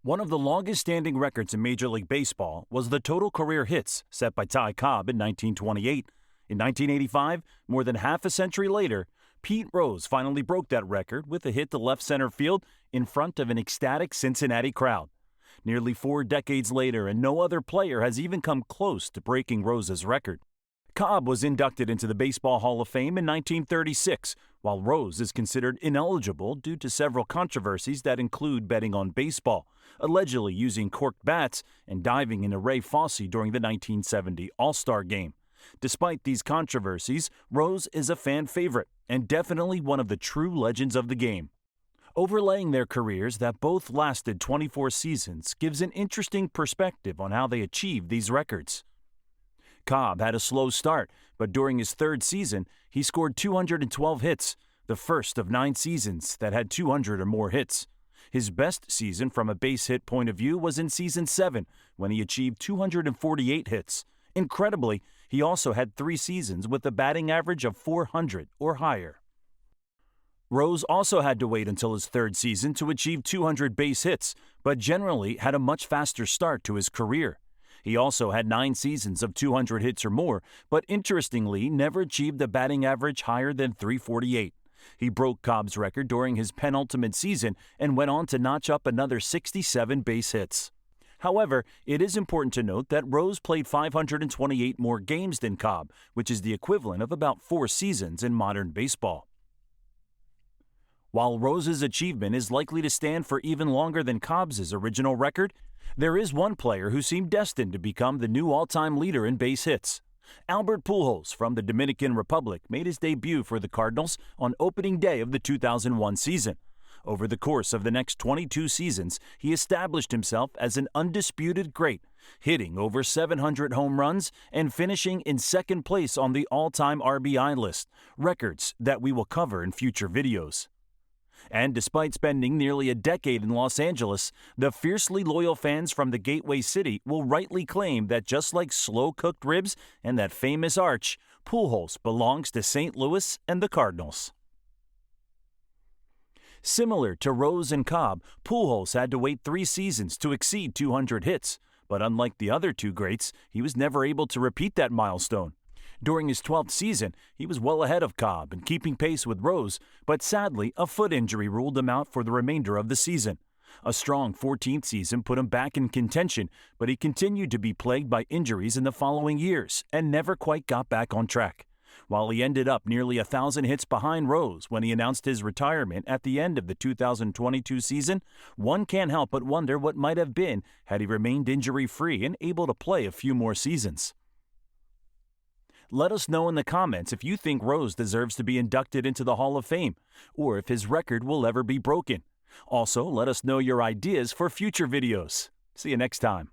One of the longest-standing records in Major League Baseball was the total career hits set by Ty Cobb in 1928. In 1985, more than half a century later, Pete Rose finally broke that record with a hit to left center field in front of an ecstatic Cincinnati crowd. Nearly 4 decades later, and no other player has even come close to breaking Rose's record. Cobb was inducted into the Baseball Hall of Fame in 1936, while Rose is considered ineligible due to several controversies that include betting on baseball, allegedly using corked bats, and diving into Ray Fosse during the 1970 All-Star Game. Despite these controversies, Rose is a fan favorite and definitely one of the true legends of the game. Overlaying their careers that both lasted 24 seasons gives an interesting perspective on how they achieved these records. Cobb had a slow start, but during his 3rd season, he scored 212 hits, the first of 9 seasons that had 200 or more hits. His best season from a base hit point of view was in Season 7, when he achieved 248 hits. Incredibly, he also had 3 seasons with a batting average of 400 or higher. Rose also had to wait until his 3rd season to achieve 200 base hits, but generally had a much faster start to his career. He also had 9 seasons of 200 hits or more, but interestingly never achieved a batting average higher than 348. He broke Cobb's record during his penultimate season and went on to notch up another 67 base hits. However, it is important to note that Rose played 528 more games than Cobb, which is the equivalent of about 4 seasons in modern baseball. While Rose's achievement is likely to stand for even longer than Cobb's original record, there is one player who seemed destined to become the new all-time leader in base hits. Albert Pujols from the Dominican Republic made his debut for the Cardinals on opening day of the 2001 season. Over the course of the next 22 seasons, he established himself as an undisputed great, hitting over 700 home runs and finishing in 2nd place on the all-time RBI list, records that we will cover in future videos. And despite spending nearly a decade in Los Angeles, the fiercely loyal fans from the Gateway City will rightly claim that just like slow-cooked ribs and that famous arch, Pujols belongs to St. Louis and the Cardinals. Similar to Rose and Cobb, Pujols had to wait 3 seasons to exceed 200 hits, but unlike the other 2 greats, he was never able to repeat that milestone. During his 12th season, he was well ahead of Cobb and keeping pace with Rose, but sadly, a foot injury ruled him out for the remainder of the season. A strong 14th season put him back in contention, but he continued to be plagued by injuries in the following years and never quite got back on track. While he ended up nearly 1,000 hits behind Rose when he announced his retirement at the end of the 2022 season, one can't help but wonder what might have been had he remained injury-free and able to play a few more seasons. Let us know in the comments if you think Rose deserves to be inducted into the Hall of Fame, or if his record will ever be broken. Also, let us know your ideas for future videos. See you next time.